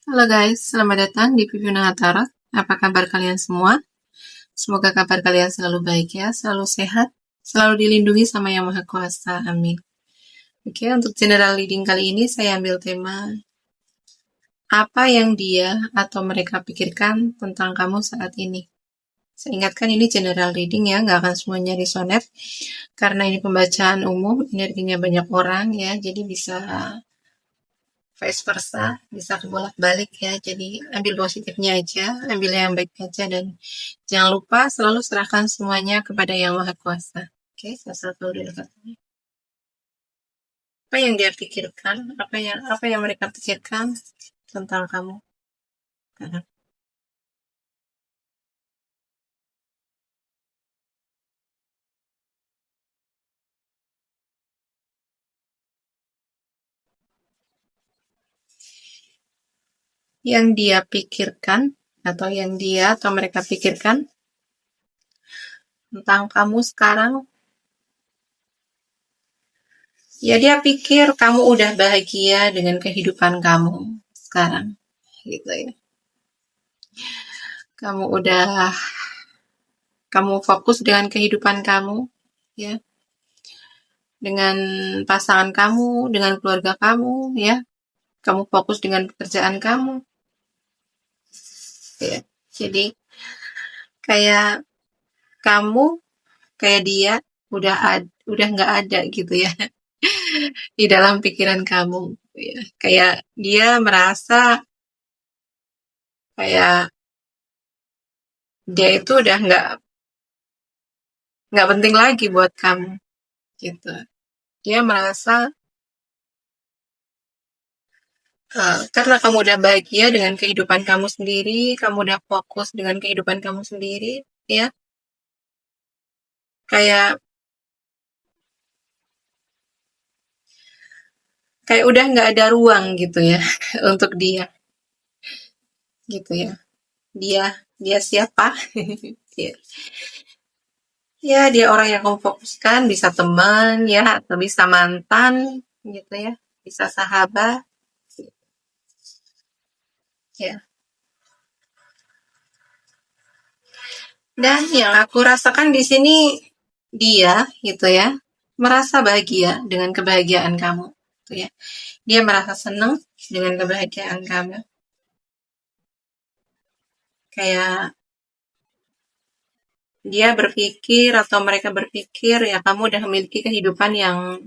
Halo guys, selamat datang di Pipina Hatara. Apa kabar kalian semua? Semoga kabar kalian selalu baik ya, selalu sehat, selalu dilindungi sama Yang Maha Kuasa. Amin. Oke, untuk general reading kali ini saya ambil tema apa yang dia atau mereka pikirkan tentang kamu saat ini. Saya ingatkan ini general reading ya, nggak akan semuanya resonate karena ini pembacaan umum, energinya banyak orang ya, jadi bisa vice versa, bisa kebolak-balik ya. Jadi ambil positifnya aja, ambil yang baik aja, dan jangan lupa selalu serahkan semuanya kepada Yang Maha Kuasa. Oke, satu dulu katanya. Apa yang dia pikirkan? Apa yang mereka pikirkan tentang kamu? Yang dia pikirkan atau yang dia atau mereka pikirkan tentang kamu sekarang, ya dia pikir kamu udah bahagia dengan kehidupan kamu sekarang, gitu ya. Kamu fokus dengan kehidupan kamu, ya, dengan pasangan kamu, dengan keluarga kamu, ya. Kamu fokus dengan pekerjaan kamu, ya. Jadi kayak kamu, kayak dia udah nggak ada gitu ya di dalam pikiran kamu, ya. Kayak dia merasa kayak dia itu udah nggak penting lagi buat kamu, gitu. Dia merasa karena kamu udah bahagia dengan kehidupan kamu sendiri, kamu udah fokus dengan kehidupan kamu sendiri, ya. Kayak kayak udah nggak ada ruang gitu ya untuk dia, gitu ya. Dia dia siapa? Ya, ya dia orang yang kamu fokuskan, bisa teman ya, atau bisa mantan, gitu ya, bisa sahabat, ya. Dan yang aku rasakan di sini dia, gitu ya, merasa bahagia dengan kebahagiaan kamu, gitu ya. Dia merasa senang dengan kebahagiaan kamu. Kayak dia berpikir atau mereka berpikir ya kamu udah memiliki kehidupan yang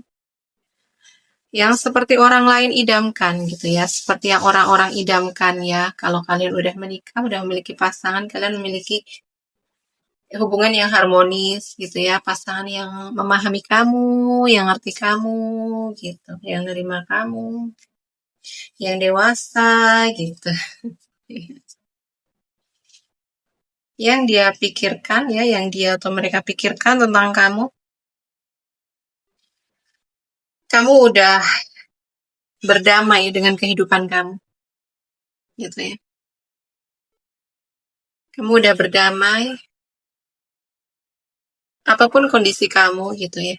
seperti orang lain idamkan gitu ya, seperti yang orang-orang idamkan ya. Kalau kalian udah menikah, udah memiliki pasangan, kalian memiliki hubungan yang harmonis gitu ya, pasangan yang memahami kamu, yang ngerti kamu gitu, yang nerima kamu, yang dewasa gitu. Yang dia pikirkan ya, yang dia atau mereka pikirkan tentang kamu udah berdamai dengan kehidupan kamu, gitu ya. Kamu udah berdamai, apapun kondisi kamu, gitu ya.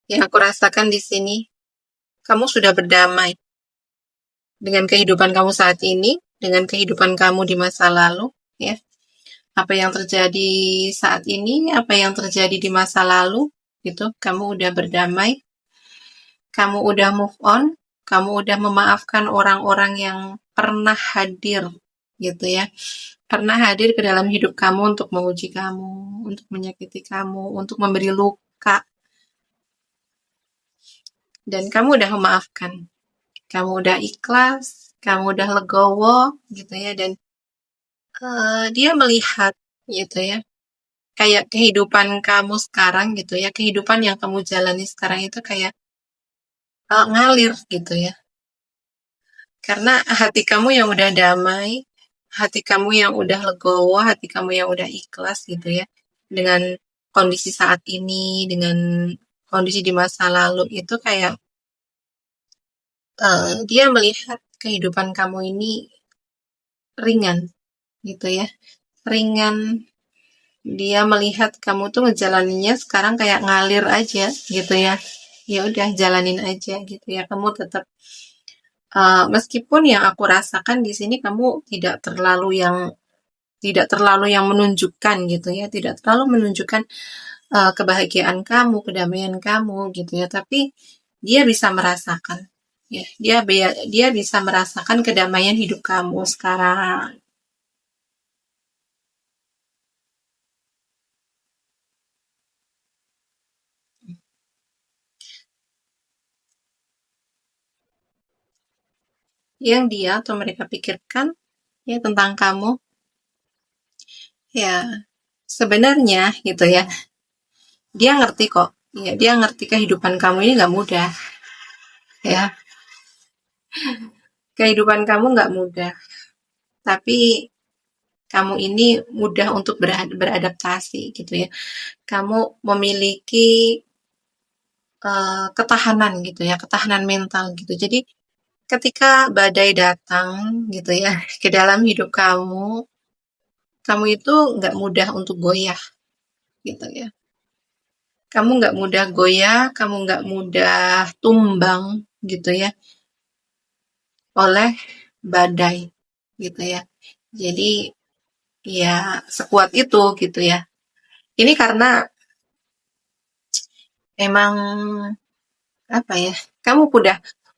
Yang aku rasakan di sini, kamu sudah berdamai dengan kehidupan kamu saat ini, dengan kehidupan kamu di masa lalu, ya. Apa yang terjadi saat ini, apa yang terjadi di masa lalu, gitu. Kamu udah berdamai, kamu udah move on, kamu udah memaafkan orang-orang yang pernah hadir, gitu ya. Pernah hadir ke dalam hidup kamu untuk menguji kamu, untuk menyakiti kamu, untuk memberi luka, dan kamu udah memaafkan. Kamu udah ikhlas, kamu udah legowo, gitu ya, dan dia melihat, gitu ya, kayak kehidupan kamu sekarang, gitu ya, kehidupan yang kamu jalani sekarang itu kayak ngalir, gitu ya, karena hati kamu yang udah damai, hati kamu yang udah legowo, hati kamu yang udah ikhlas, gitu ya, dengan kondisi saat ini, dengan kondisi di masa lalu, itu kayak dia melihat kehidupan kamu ini ringan, gitu ya, ringan. Dia melihat kamu tuh ngejalaninnya sekarang kayak ngalir aja, gitu ya. Ya udah jalanin aja, gitu ya. Kamu tetap Meskipun yang aku rasakan di sini kamu tidak terlalu yang menunjukkan gitu ya, tidak terlalu menunjukkan kebahagiaan kamu, kedamaian kamu gitu ya, tapi dia bisa merasakan ya, dia bisa merasakan kedamaian hidup kamu sekarang. Yang dia atau mereka pikirkan ya tentang kamu ya sebenarnya gitu ya, dia ngerti kok ya, dia ngerti kehidupan kamu ini nggak mudah ya, kehidupan kamu nggak mudah, tapi kamu ini mudah untuk beradaptasi gitu ya. Kamu memiliki ketahanan gitu ya, ketahanan mental gitu. Jadi ketika badai datang gitu ya ke dalam hidup kamu itu nggak mudah untuk goyah gitu ya. Kamu nggak mudah goyah, kamu nggak mudah tumbang gitu ya oleh badai gitu ya. Jadi ya sekuat itu gitu ya. Ini karena emang apa ya? Kamu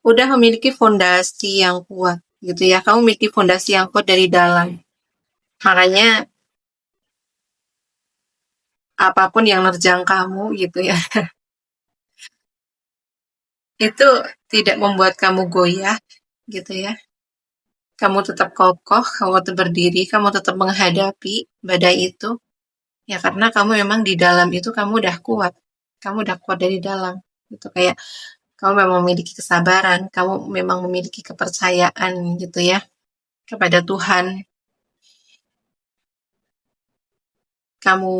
udah memiliki fondasi yang kuat gitu ya. Kamu memiliki fondasi yang kuat dari dalam. Makanya apapun yang nerjang kamu gitu ya, itu tidak membuat kamu goyah gitu ya. Kamu tetap kokoh, kamu tetap berdiri, kamu tetap menghadapi badai itu. Ya karena kamu memang di dalam itu kamu udah kuat. Kamu udah kuat dari dalam. Gitu kayak kamu memang memiliki kesabaran, kamu memang memiliki kepercayaan gitu ya kepada Tuhan. Kamu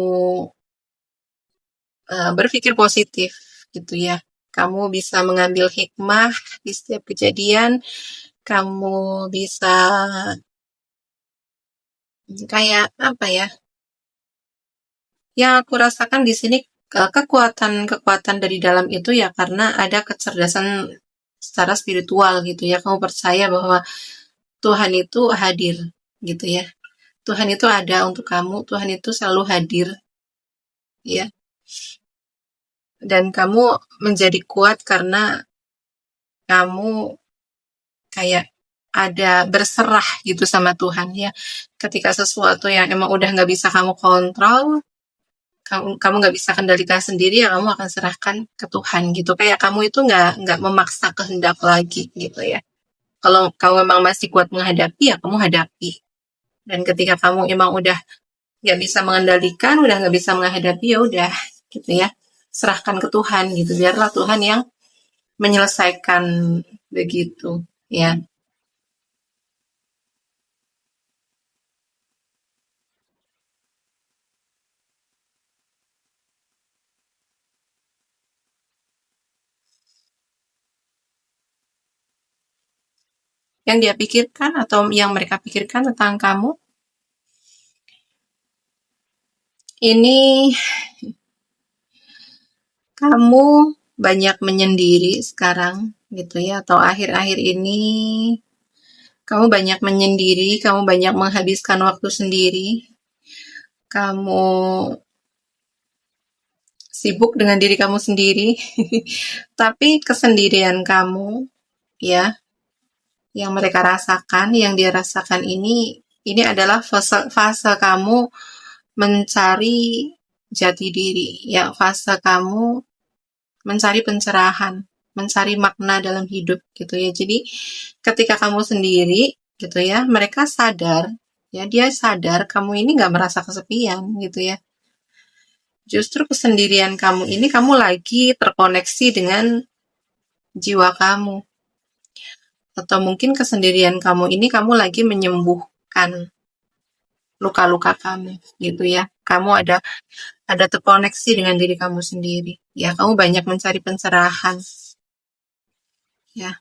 berpikir positif gitu ya. Kamu bisa mengambil hikmah di setiap kejadian, kamu bisa kayak apa ya? Yang aku rasakan di sini kekuatan-kekuatan dari dalam itu ya karena ada kecerdasan secara spiritual gitu ya. Kamu percaya bahwa Tuhan itu hadir gitu ya. Tuhan itu ada untuk kamu, Tuhan itu selalu hadir ya. Dan kamu menjadi kuat karena kamu kayak ada berserah gitu sama Tuhan ya. Ketika sesuatu yang emang udah nggak bisa kamu kontrol, kamu nggak bisa kendalikan sendiri ya kamu akan serahkan ke Tuhan gitu. Kayak kamu itu nggak memaksa kehendak lagi gitu ya. Kalau kamu emang masih kuat menghadapi ya kamu hadapi. Dan ketika kamu emang udah nggak bisa mengendalikan, udah nggak bisa menghadapi ya udah gitu ya. Serahkan ke Tuhan gitu. Biarlah Tuhan yang menyelesaikan begitu ya. Yang dia pikirkan atau yang mereka pikirkan tentang kamu ini, kamu banyak menyendiri sekarang gitu ya, atau akhir-akhir ini kamu banyak menyendiri, kamu banyak menghabiskan waktu sendiri, kamu sibuk dengan diri kamu sendiri, tapi kesendirian kamu ya, yang mereka rasakan, yang dia rasakan ini adalah fase kamu mencari jati diri, ya fase kamu mencari pencerahan, mencari makna dalam hidup gitu ya. Jadi ketika kamu sendiri gitu ya, mereka sadar ya, dia sadar kamu ini nggak merasa kesepian gitu ya. Justru kesendirian kamu ini kamu lagi terkoneksi dengan jiwa kamu. Atau mungkin kesendirian kamu ini kamu lagi menyembuhkan luka-luka kamu gitu ya. Kamu ada terkoneksi dengan diri kamu sendiri. Ya, kamu banyak mencari pencerahan. Ya,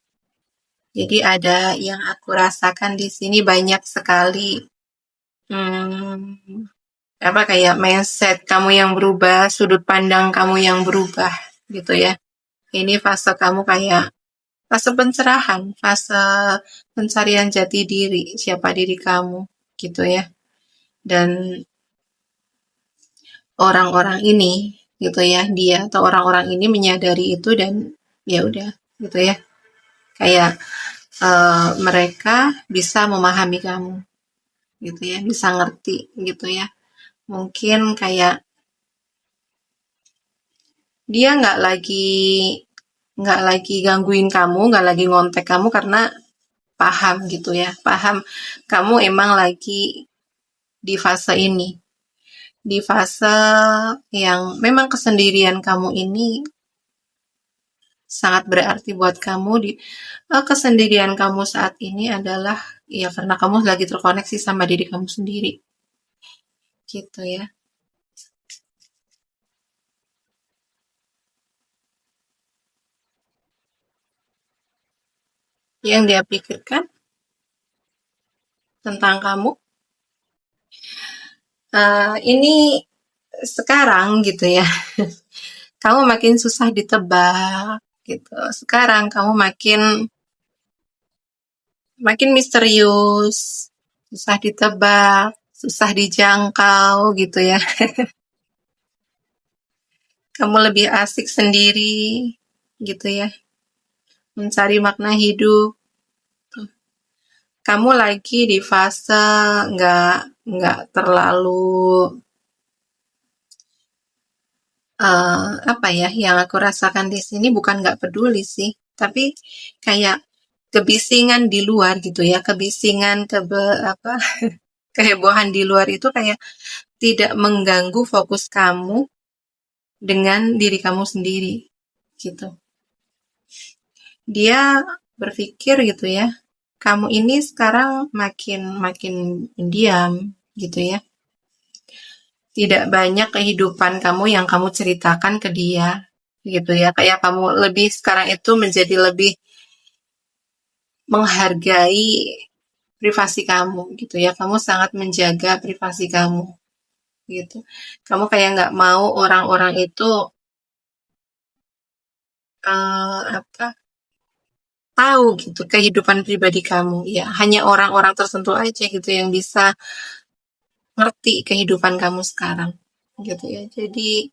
jadi ada yang aku rasakan di sini banyak sekali hmm, apa kayak mindset kamu yang berubah, sudut pandang kamu yang berubah gitu ya. Ini fase kamu kayak fase pencerahan, fase pencarian jati diri, siapa diri kamu, gitu ya. Dan orang-orang ini, gitu ya, dia atau orang-orang ini menyadari itu dan ya udah, gitu ya. Kayak mereka bisa memahami kamu, gitu ya, bisa ngerti, gitu ya. Mungkin kayak dia nggak lagi gangguin kamu, nggak lagi ngontek kamu karena paham gitu ya, paham kamu emang lagi di fase ini, di fase yang memang kesendirian kamu ini sangat berarti buat kamu. Kesendirian kamu saat ini adalah ya karena kamu lagi terkoneksi sama diri kamu sendiri, gitu ya. Yang dia pikirkan tentang kamu, ini sekarang gitu ya, kamu makin susah ditebak gitu. Sekarang kamu makin makin misterius, susah ditebak, susah dijangkau gitu ya. Kamu lebih asik sendiri gitu ya, mencari makna hidup. Kamu lagi di fase nggak terlalu apa ya, yang aku rasakan di sini bukan nggak peduli sih, tapi kayak kebisingan di luar gitu ya, kebisingan apa kehebohan di luar itu kayak tidak mengganggu fokus kamu dengan diri kamu sendiri gitu. Dia berpikir gitu ya, kamu ini sekarang makin makin diam gitu ya. Tidak banyak kehidupan kamu yang kamu ceritakan ke dia gitu ya. Kayak kamu lebih sekarang itu menjadi lebih menghargai privasi kamu gitu ya. Kamu sangat menjaga privasi kamu gitu. Kamu kayak nggak mau orang-orang itu apa tahu gitu kehidupan pribadi kamu. Ya hanya orang-orang tertentu aja gitu yang bisa ngerti kehidupan kamu sekarang gitu ya. Jadi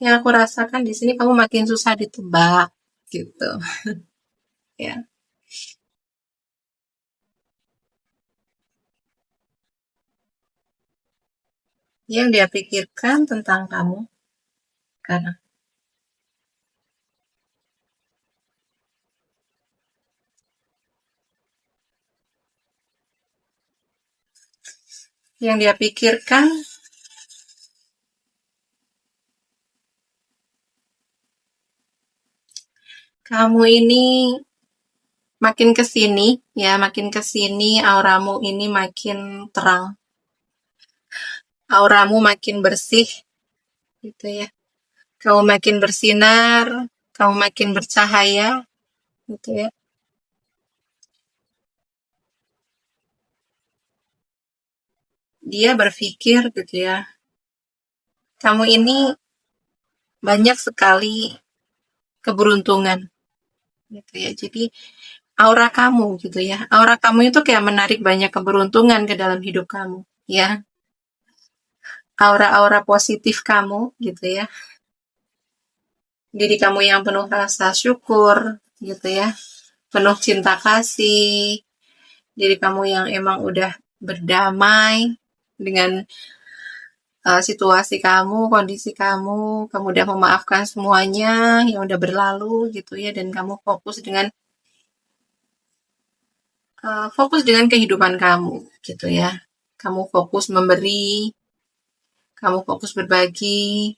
yang aku rasakan di sini kamu makin susah ditebak gitu ya. Yang dia pikirkan tentang kamu karena yang dia pikirkan kamu ini makin kesini ya, makin kesini auramu ini makin terang, auramu makin bersih gitu ya. Kamu makin bersinar, kamu makin bercahaya gitu ya. Dia berpikir gitu ya, kamu ini banyak sekali keberuntungan gitu ya. Jadi aura kamu gitu ya, aura kamu itu kayak menarik banyak keberuntungan ke dalam hidup kamu ya. Aura-aura positif kamu gitu ya, diri kamu yang penuh rasa syukur gitu ya, penuh cinta kasih, diri kamu yang emang udah berdamai dengan situasi kamu, kondisi kamu udah memaafkan semuanya yang udah berlalu gitu ya, dan kamu fokus dengan kehidupan kamu gitu ya. Kamu fokus memberi, kamu fokus berbagi,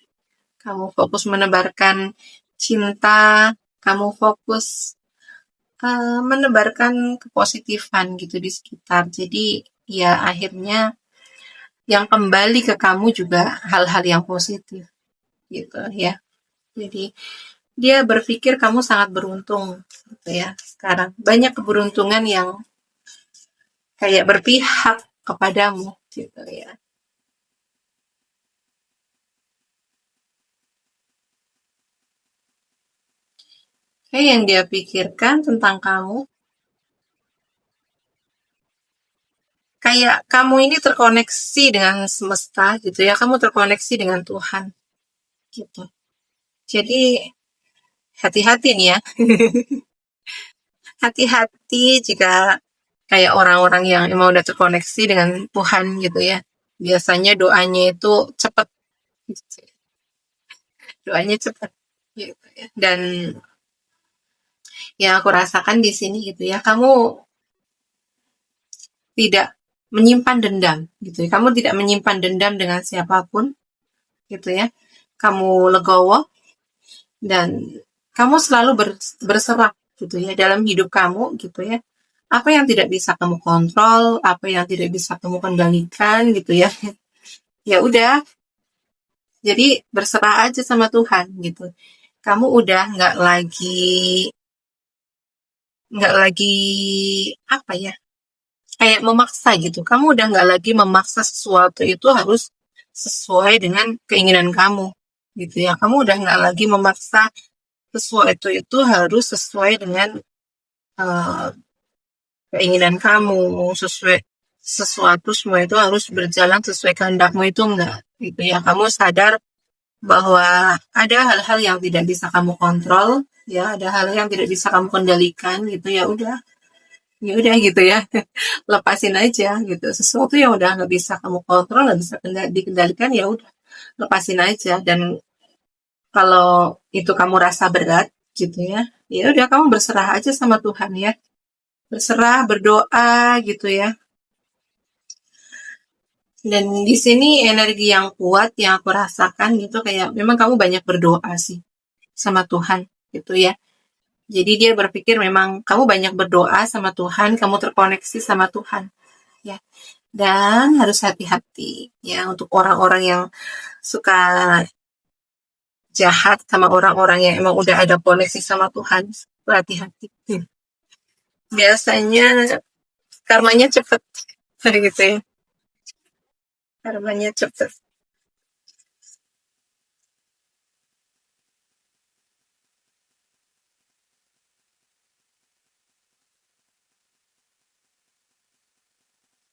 kamu fokus menebarkan cinta, kamu fokus menebarkan kepositifan gitu di sekitar. Jadi ya akhirnya yang kembali ke kamu juga hal-hal yang positif gitu ya. Jadi dia berpikir kamu sangat beruntung gitu ya. Sekarang banyak keberuntungan yang kayak berpihak kepadamu gitu ya. Yang dia pikirkan tentang kamu, kayak kamu ini terkoneksi dengan semesta gitu ya, kamu terkoneksi dengan Tuhan gitu. Jadi hati-hati nih ya. Hati-hati jika kayak orang-orang yang emang udah terkoneksi dengan Tuhan gitu ya. Biasanya doanya itu cepet gitu. Doanya cepet gitu ya. Dan yang aku rasakan di sini gitu ya, kamu tidak menyimpan dendam gitu ya. Kamu tidak menyimpan dendam dengan siapapun gitu ya. Kamu legowo dan kamu selalu berserah gitu ya dalam hidup kamu gitu ya. Apa yang tidak bisa kamu kontrol, apa yang tidak bisa kamu kendalikan gitu ya. Ya udah, jadi berserah aja sama Tuhan gitu. Kamu udah nggak lagi apa ya, kayak memaksa gitu. Kamu udah nggak lagi memaksa sesuatu itu harus sesuai dengan keinginan kamu gitu ya. Kamu udah nggak lagi memaksa sesuatu itu harus sesuai dengan uh, keinginan kamu, sesuatu semua itu harus berjalan sesuai kehendakmu, itu enggak gitu ya. Kamu sadar bahwa ada hal-hal yang tidak bisa kamu kontrol ya, ada hal yang tidak bisa kamu kendalikan gitu. Ya udah gitu ya. Lepasin aja gitu. Sesuatu yang udah nggak bisa kamu kontrol, nggak bisa dikendalikan, ya udah lepasin aja. Dan kalau itu kamu rasa berat gitu ya, ya udah kamu berserah aja sama Tuhan ya. Berserah, berdoa gitu ya. Dan di sini energi yang kuat yang aku rasakan gitu, kayak memang kamu banyak berdoa sih sama Tuhan gitu ya. Jadi dia berpikir memang kamu banyak berdoa sama Tuhan, kamu terkoneksi sama Tuhan ya. Dan harus hati-hati ya untuk orang-orang yang suka jahat sama orang-orang yang emang udah ada koneksi sama Tuhan. Hati-hati. Biasanya karmanya cepet gitu ya. Karmanya cepet.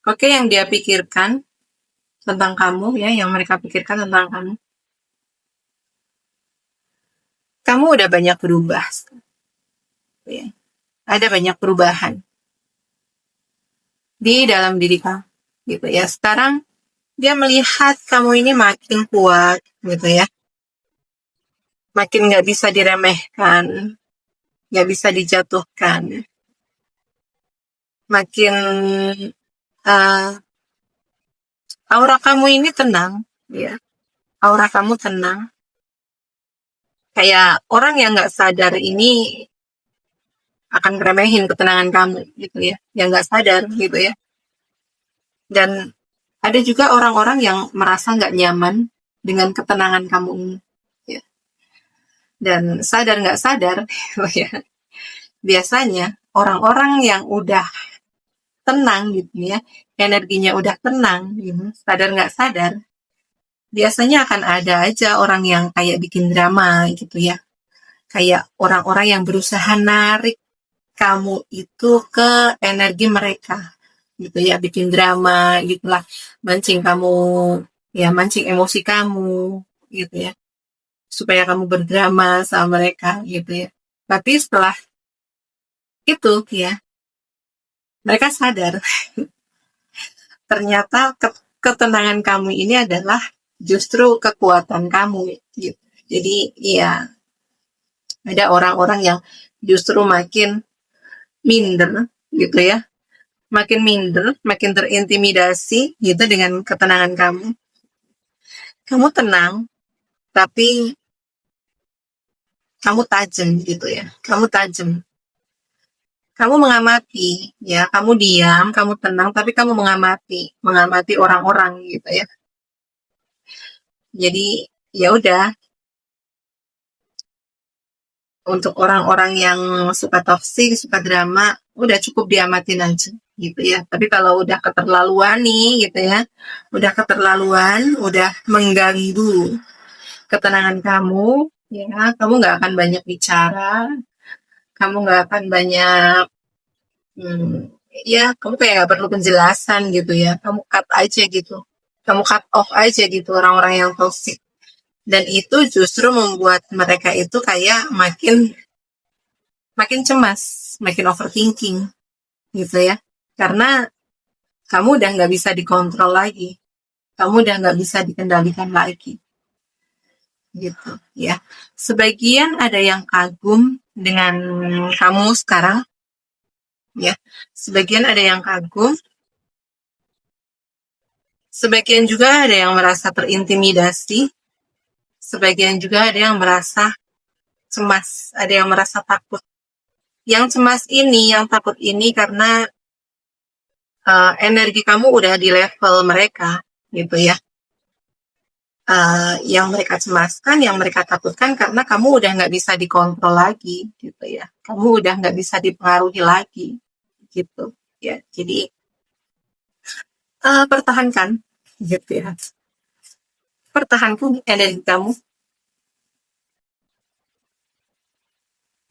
Oke, yang dia pikirkan tentang kamu ya, yang mereka pikirkan tentang kamu. Kamu udah banyak berubah. Ya. Ada banyak perubahan di dalam diri kamu gitu ya. Sekarang dia melihat kamu ini makin kuat gitu ya. Makin nggak bisa diremehkan, nggak bisa dijatuhkan. Makin aura kamu ini tenang ya. Aura kamu tenang. Kayak orang yang nggak sadar ini akan ngeremehin ketenangan kamu gitu ya, yang nggak sadar gitu ya. Dan ada juga orang-orang yang merasa nggak nyaman dengan ketenangan kamu ini ya. Dan sadar nggak sadar gitu ya, biasanya orang-orang yang udah tenang gitu ya, energinya udah tenang gitu, sadar nggak sadar, biasanya akan ada aja orang yang kayak bikin drama gitu ya. Kayak orang-orang yang berusaha narik kamu itu ke energi mereka gitu ya, bikin drama gitulah, mancing kamu ya, mancing emosi kamu gitu ya, supaya kamu berdrama sama mereka gitu ya. Tapi setelah itu ya, mereka sadar ternyata ketenangan kamu ini adalah justru kekuatan kamu gitu. Jadi ya, ada orang-orang yang justru makin minder gitu ya, makin minder, makin terintimidasi gitu dengan ketenangan kamu. Kamu tenang, tapi kamu tajam gitu ya. Kamu tajam. Kamu mengamati ya, kamu diam, kamu tenang, tapi kamu mengamati orang-orang gitu ya. Jadi ya udah, untuk orang-orang yang suka toksik, suka drama, udah cukup diamatin aja gitu ya. Tapi kalau udah keterlaluan nih gitu ya, udah keterlaluan, udah mengganggu ketenangan kamu ya, kamu nggak akan banyak bicara, kamu nggak akan banyak, ya kamu kayak nggak perlu penjelasan gitu ya, kamu cut aja gitu, kamu cut off aja gitu orang-orang yang toxic. Dan itu justru membuat mereka itu kayak makin makin cemas, makin overthinking gitu ya. Karena kamu udah nggak bisa dikontrol lagi, kamu udah nggak bisa dikendalikan lagi gitu ya. Sebagian ada yang kagum dengan kamu sekarang ya, sebagian ada yang kagum, sebagian juga ada yang merasa terintimidasi, sebagian juga ada yang merasa cemas, ada yang merasa takut. Yang cemas ini, yang takut ini karena energi kamu udah di level mereka gitu ya. Yang mereka cemaskan, yang mereka takutkan karena kamu udah nggak bisa dikontrol lagi gitu ya. Kamu udah nggak bisa dipengaruhi lagi gitu ya. Jadi pertahankan gitu ya. Pertahankan energi kamu.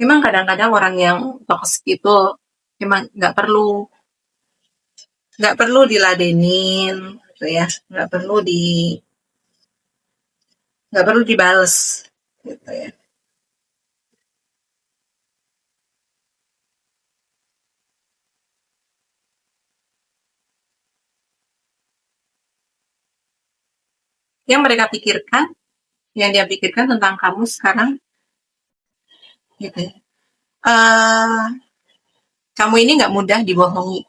Memang kadang-kadang orang yang toxic itu memang nggak perlu diladenin gitu ya, nggak perlu dibales gitu ya. Yang mereka pikirkan, yang dia pikirkan tentang kamu sekarang gitu ya. Kamu ini nggak mudah dibohongi.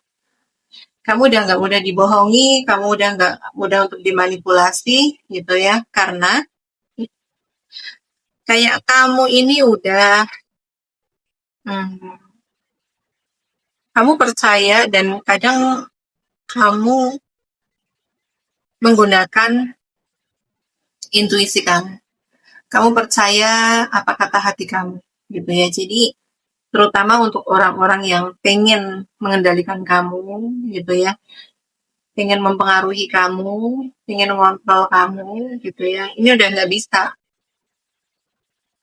Kamu udah nggak mudah dibohongi, kamu udah nggak mudah untuk dimanipulasi gitu ya. Karena kayak kamu ini udah, kamu percaya dan kadang kamu menggunakan intuisi kamu. Kamu percaya apa kata hati kamu gitu ya. Jadi terutama untuk orang-orang yang pengen mengendalikan kamu gitu ya, pengen mempengaruhi kamu, pengen mengontrol kamu gitu ya, ini udah nggak bisa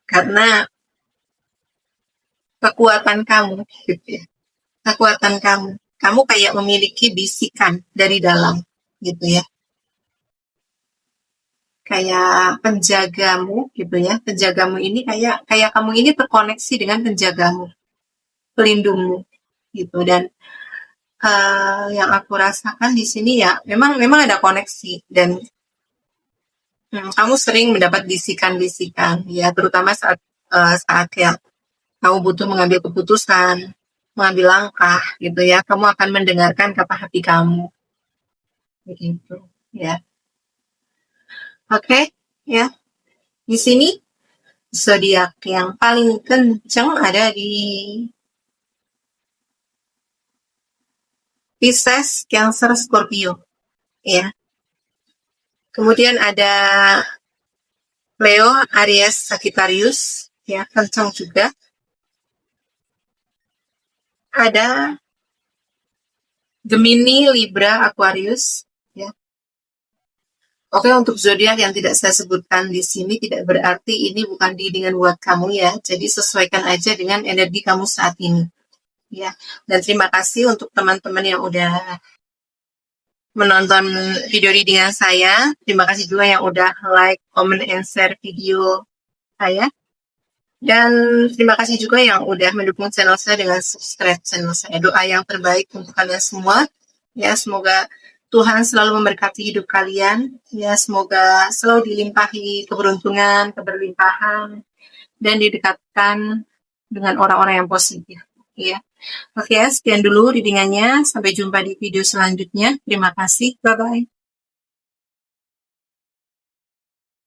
karena kekuatan kamu gitu ya, kekuatan kamu kayak memiliki bisikan dari dalam gitu ya, kayak penjagamu gitu ya, penjagamu ini kayak kayak kamu ini terkoneksi dengan penjagamu, pelindungmu gitu. Dan yang aku rasakan di sini ya memang ada koneksi dan kamu sering mendapat bisikan-bisikan ya, terutama saat ya kamu butuh mengambil keputusan, mengambil langkah gitu ya, kamu akan mendengarkan kata hati kamu begitu ya. Oke ya, di sini zodiak yang paling kenceng ada di Pisces, Cancer, Scorpio ya. Kemudian ada Leo, Aries, Sagittarius ya, kencang juga. Ada Gemini, Libra, Aquarius ya. Oke, untuk zodiak yang tidak saya sebutkan di sini tidak berarti ini bukan readingan buat kamu ya. Jadi sesuaikan aja dengan energi kamu saat ini. Ya. Dan terima kasih untuk teman-teman yang udah menonton video readingan saya. Terima kasih juga yang udah like, comment, and share video saya. Dan terima kasih juga yang udah mendukung channel saya dengan subscribe channel saya. Doa yang terbaik untuk kalian semua. Ya, semoga Tuhan selalu memberkati hidup kalian. Ya, semoga selalu dilimpahi keberuntungan, keberlimpahan, dan didekatkan dengan orang-orang yang positif. Ya. Oke, sekian dulu readingannya. Sampai jumpa di video selanjutnya. Terima kasih. Bye-bye.